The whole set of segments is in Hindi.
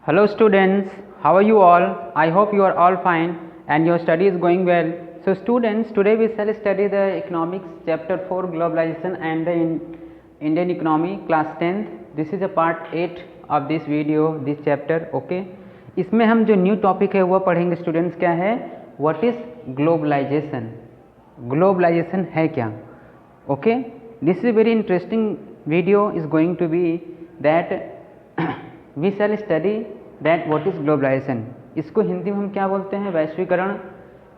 Hello students, how are you all? I hope you are all fine and your study is going well. So students, today we shall study the economics chapter 4 globalization and the Indian economy class 10th. This is a part 8 of this video, this chapter, okay. इसमें हम जो न्यू टॉपिक है वो पढ़ेंगे स्टूडेंट्स. क्या है? What is globalisation. ग्लोबलाइजेशन है क्या? Okay, this is very interesting video is going to be that we shall study that what is globalisation. इसको हिंदी में हम क्या बोलते हैं? वैश्वीकरण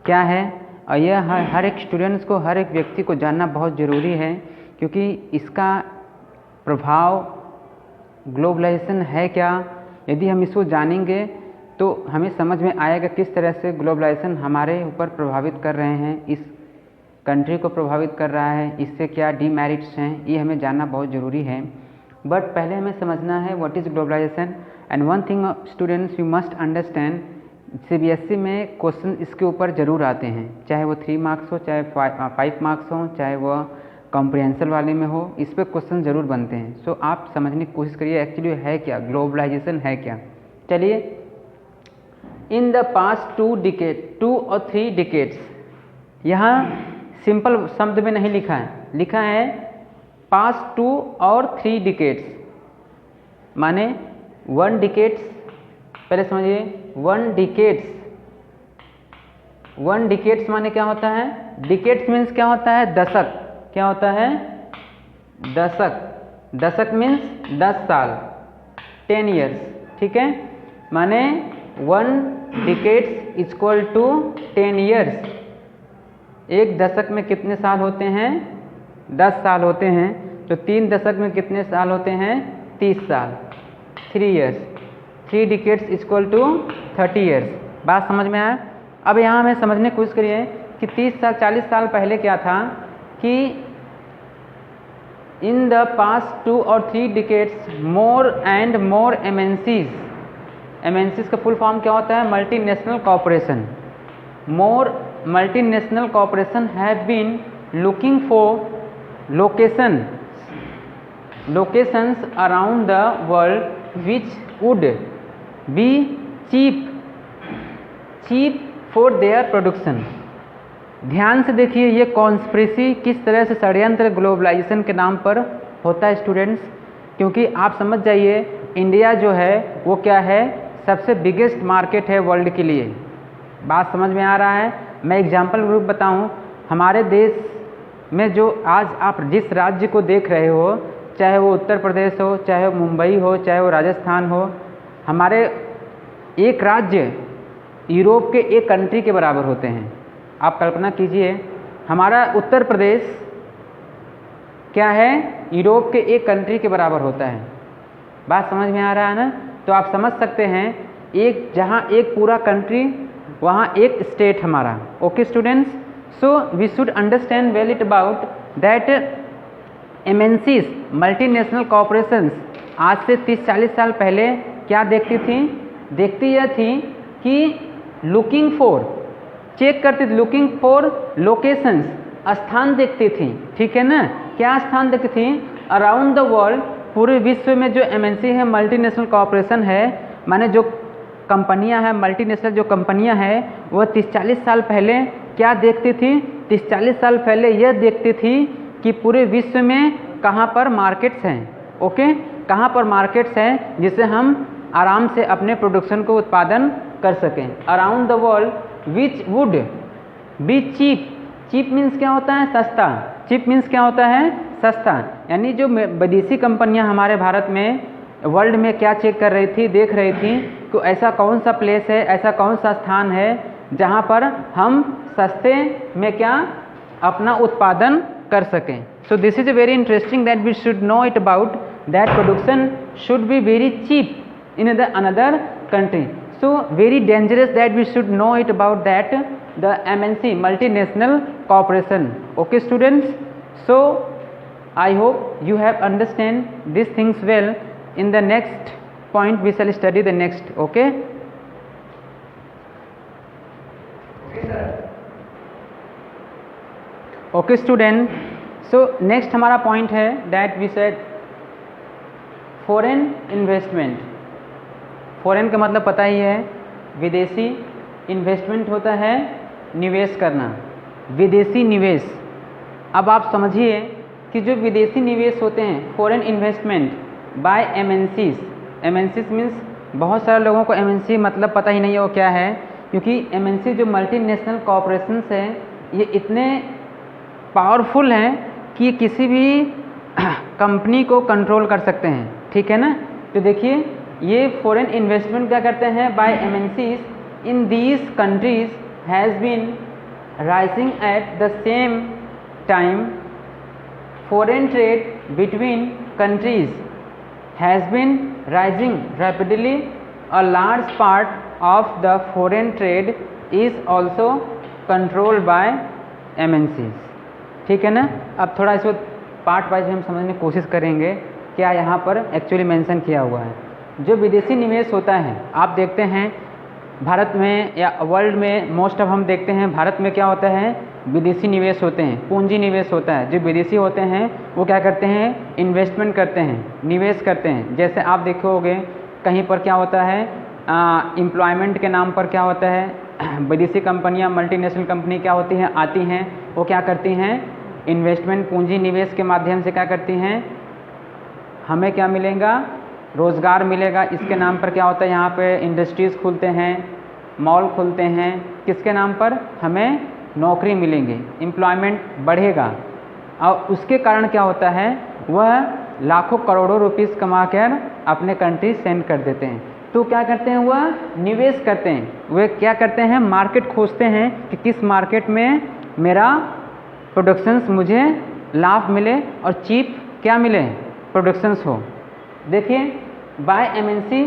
क्या है? और यह हर एक स्टूडेंट्स को, हर एक व्यक्ति को जानना बहुत ज़रूरी है, क्योंकि इसका प्रभाव ग्लोबलाइजेशन है क्या, यदि हम इसको जानेंगे तो हमें समझ में आएगा किस तरह से ग्लोबलाइजेशन हमारे ऊपर प्रभावित कर रहे हैं, इस कंट्री को प्रभावित कर रहा है, इससे क्या डीमेरिट्स हैं, ये हमें जानना बहुत ज़रूरी है. बट पहले हमें समझना है what is globalisation. And one thing students you must understand, CBSE में क्वेश्चन इसके ऊपर ज़रूर आते हैं, चाहे वो 3 मार्क्स हो, चाहे 5 मार्क्स हो, चाहे वो कॉम्प्रिहेंशन वाले में हो, इस पर क्वेश्चन ज़रूर बनते हैं. सो आप समझने की कोशिश करिए एक्चुअली है क्या, ग्लोबलाइजेशन है क्या. चलिए, इन द पास्ट 2 और 3 डिकेड्स, यहाँ सिंपल शब्द में नहीं लिखा है, लिखा है पास्ट 2 और 3 डिकेड्स, माने 1 डिकेड्स. पहले समझिए 1 डिकेड्स माने क्या होता है? डिकेड्स मीन्स क्या होता है? दशक. क्या होता है? दशक. दशक मीन्स 10 साल, 10 ईयर्स. ठीक है, माने 1 डिकेड्स इक्वल टू 10 ईयर्स. एक दशक में कितने साल होते हैं? 10 साल होते हैं. तो 3 दशक में कितने साल होते हैं? 30 साल, 3 years. 3 decades equal to 30 years. बात समझ में आया? अब यहाँ हमें समझने की कोशिश करिए कि 30 साल 40 साल पहले क्या था कि इन द पास्ट 2 और 3 decades more and more MNCs. MNCs का फुल फॉर्म क्या होता है? Multinational corporation. More multinational corporation have been looking for locations around the world which would be cheap for their production. ध्यान से देखिए ये कॉन्स्पिरेसी किस तरह से षड्यंत्र ग्लोबलाइजेशन के नाम पर होता है स्टूडेंट्स, क्योंकि आप समझ जाइए इंडिया जो है वो क्या है? सबसे बिगेस्ट मार्केट है वर्ल्ड के लिए. बात समझ में आ रहा है? मैं एग्जाम्पल रूप बताऊं, हमारे देश में जो आज आप जिस राज्य को देख रहे हो, चाहे वो उत्तर प्रदेश हो, चाहे वो मुंबई हो, चाहे वो राजस्थान हो, हमारे एक राज्य यूरोप के एक कंट्री के बराबर होते हैं. आप कल्पना कीजिए, हमारा उत्तर प्रदेश क्या है? यूरोप के एक कंट्री के बराबर होता है. बात समझ में आ रहा है ना? तो आप समझ सकते हैं एक जहाँ एक पूरा कंट्री, वहाँ एक स्टेट हमारा. Okay students, so we should understand well it about that MNCs, multinational corporations, आज से 30-40 साल पहले क्या देखती यह थी कि लुकिंग फॉर, चेक करती थी, लुकिंग फॉर लोकेशंस, स्थान देखती थी. ठीक है ना? क्या स्थान देखती थी? अराउंड द वर्ल्ड, पूरे विश्व में जो एमएनसी है, मल्टीनेशनल कॉरपोरेशन है, माने जो कंपनियां हैं, मल्टीनेशनल जो कंपनियां हैं, वो 30-40 साल पहले क्या देखती थी? 30-40 साल पहले यह देखती थी कि पूरे विश्व में कहाँ पर मार्केट्स हैं. ओके, कहाँ पर मार्केट्स हैं जिससे हम आराम से अपने प्रोडक्शन को उत्पादन कर सकें. Around the world which would be cheap. Cheap means क्या होता है? सस्ता. चीप मीन्स क्या होता है? सस्ता. यानी जो विदेशी कंपनियां हमारे भारत में, वर्ल्ड में क्या चेक कर रही थी, देख रही थी कि ऐसा कौन सा प्लेस है, ऐसा कौन सा स्थान है जहाँ पर हम सस्ते में क्या अपना उत्पादन कर सकें. So this is very interesting that we should know it about that production should be very cheap in another country. So very dangerous that we should know it about that the MNC, multinational corporation. Okay students, so I hope you have understand these things well. In the next point we shall study the next. Okay? Okay sir. Okay student, so next हमारा point है that we said foreign investment. Foreign का मतलब पता ही है, विदेशी। इन्वेस्टमेंट होता है निवेश करना, विदेशी निवेश। अब आप समझिए कि जो विदेशी निवेश होते हैं, foreign investment by MNCs. MNCs means बहुत सारे लोगों को एमएनसी मतलब पता ही नहीं है वो क्या है, क्योंकि एमएनसी जो मल्टीनेशनल कॉरपोरेशंस हैं ये इतने पावरफुल हैं कि किसी भी कंपनी को कंट्रोल कर सकते हैं, ठीक है ना। तो देखिए ये फॉरेन इन्वेस्टमेंट क्या करते हैं, by MNCs in these countries has been rising at the same time. Foreign trade between countries has been rising rapidly. A large part of the foreign trade is also controlled by MNCs, ठीक है ना। अब थोड़ा इसको पार्ट वाइज हम समझने की कोशिश करेंगे क्या यहाँ पर एक्चुअली मेंशन किया हुआ है। जो विदेशी निवेश होता है, आप देखते हैं भारत में या वर्ल्ड में मोस्ट ऑफ हम देखते हैं भारत में क्या होता है, विदेशी निवेश होते हैं, पूंजी निवेश होता है। जो विदेशी होते हैं वो क्या करते हैं, इन्वेस्टमेंट करते हैं, निवेश करते हैं। जैसे आप देखे होंगे कहीं पर क्या होता है, एम्प्लॉयमेंट के नाम पर क्या होता है, विदेशी कंपनियां, मल्टीनेशनल कंपनी क्या होती हैं, आती हैं, वो क्या करती हैं, इन्वेस्टमेंट पूंजी निवेश के माध्यम से क्या करती हैं, हमें क्या मिलेगा, रोज़गार मिलेगा। इसके नाम पर क्या होता है, यहाँ पे इंडस्ट्रीज़ खुलते हैं, मॉल खुलते हैं, किसके नाम पर, हमें नौकरी मिलेंगी, एम्प्लॉयमेंट बढ़ेगा। और उसके कारण क्या होता है, वह लाखों करोड़ों रुपीस कमा कर अपने कंट्री सेंड कर देते हैं। तो क्या करते हैं, वह निवेश करते हैं, वे क्या करते हैं, मार्केट खोजते हैं कि किस मार्केट में मेरा प्रोडक्शंस मुझे लाभ मिले और चीप क्या मिले, प्रोडक्शंस हो। देखिए बाय एमएनसी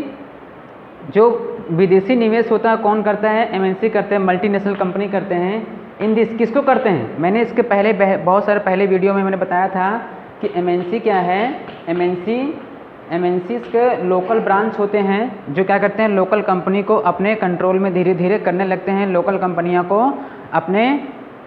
जो विदेशी निवेश होता है कौन करता है, एमएनसी करते हैं, मल्टीनेशनल कंपनी करते हैं। इन दिस किसको करते हैं, मैंने इसके पहले बहुत सारे पहले वीडियो में मैंने बताया था कि एमएनसी क्या है। एमएनसी के लोकल ब्रांच होते हैं जो क्या करते हैं, लोकल कंपनी को अपने कंट्रोल में धीरे धीरे करने लगते हैं, लोकल कंपनियों को अपने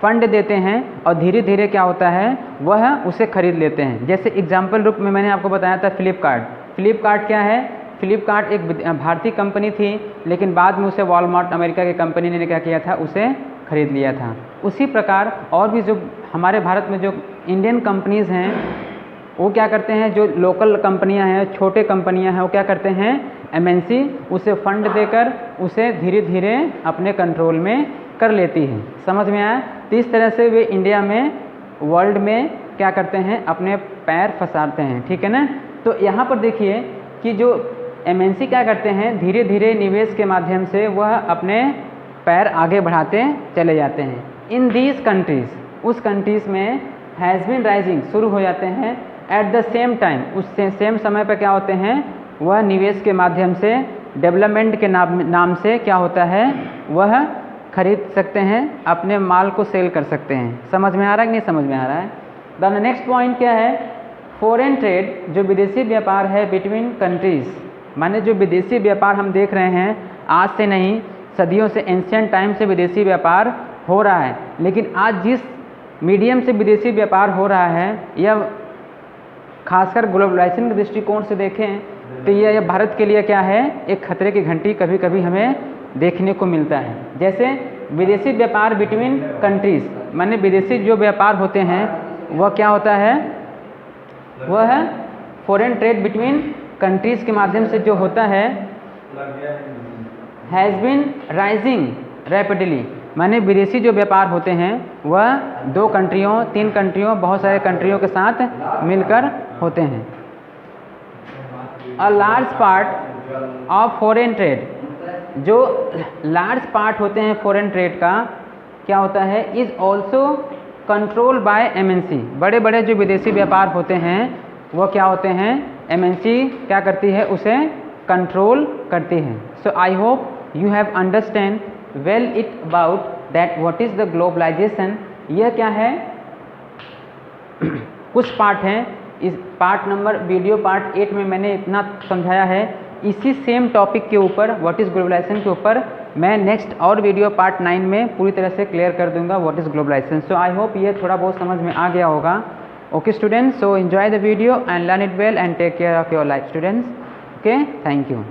फंड देते हैं और धीरे धीरे क्या होता है, वह उसे खरीद लेते हैं। जैसे एग्जाम्पल रूप में मैंने आपको बताया था फ्लिपकार्ट। फ्लिपकार्ट क्या है, फ्लिपकार्ट एक भारतीय कंपनी थी, लेकिन बाद में उसे वॉलमार्ट अमेरिका की कंपनी ने क्या किया था, उसे खरीद लिया था। उसी प्रकार और भी जो हमारे भारत में जो इंडियन कंपनीज़ हैं वो क्या करते हैं, जो लोकल कंपनियां हैं, छोटे कंपनियां हैं, वो क्या करते हैं, एमएनसी उसे फंड देकर उसे धीरे धीरे अपने कंट्रोल में कर लेती है। समझ में आया। तो इस तरह से वे इंडिया में, वर्ल्ड में क्या करते हैं, अपने पैर फंसाते हैं, ठीक है ना। तो यहाँ पर देखिए कि जो एमएनसी क्या करते हैं, धीरे धीरे निवेश के माध्यम से वह अपने पैर आगे बढ़ाते चले जाते हैं। इन दीज कंट्रीज़, उस कंट्रीज़ में हैज़ बीन राइजिंग शुरू हो जाते हैं, एट द सेम टाइम, उस सेम समय पर क्या होते हैं, वह निवेश के माध्यम से डेवलपमेंट के नाम से क्या होता है, वह खरीद सकते हैं, अपने माल को सेल कर सकते हैं। समझ में आ रहा है कि नहीं समझ में आ रहा है। द नेक्स्ट पॉइंट क्या है, फॉरेन ट्रेड जो विदेशी व्यापार है बिटवीन कंट्रीज़, माने जो विदेशी व्यापार हम देख रहे हैं आज से नहीं, सदियों से, एंशिएंट टाइम से विदेशी व्यापार हो रहा है। लेकिन आज जिस मीडियम से विदेशी व्यापार हो रहा है, यह खासकर ग्लोबलाइजेशन के दृष्टिकोण से देखें तो यह भारत के लिए क्या है, एक खतरे की घंटी कभी कभी हमें देखने को मिलता है। जैसे विदेशी व्यापार बिटवीन कंट्रीज़, माने विदेशी जो व्यापार होते हैं वह क्या होता है, वह है फॉरेन ट्रेड बिटवीन कंट्रीज़ के माध्यम से जो होता है, हैज़ बीन राइजिंग रैपिडली, माने विदेशी जो व्यापार होते हैं वह 2 कंट्रियों, 3 कंट्रियों, बहुत सारे कंट्रियों के साथ मिलकर होते हैं। अ large part of foreign trade, जो लार्ज पार्ट होते हैं फॉरेन ट्रेड का क्या होता है, is also control by MNC. बड़े बड़े जो विदेशी व्यापार होते हैं वो क्या होते हैं, एमएनसी क्या करती है, उसे कंट्रोल करती है। So I hope you have understand well it about that what is the globalization. यह क्या है, कुछ पार्ट हैं, इस पार्ट नंबर वीडियो पार्ट 8 में मैंने इतना समझाया है। इसी सेम टॉपिक के ऊपर, व्हाट इज़ ग्लोबलाइजेशन के ऊपर, मैं नेक्स्ट और वीडियो पार्ट 9 में पूरी तरह से क्लियर कर दूंगा what is globalisation. So I hope ये थोड़ा बहुत समझ में आ गया होगा। Okay students, so enjoy the video and learn it well and take care of your life students. Okay, thank you.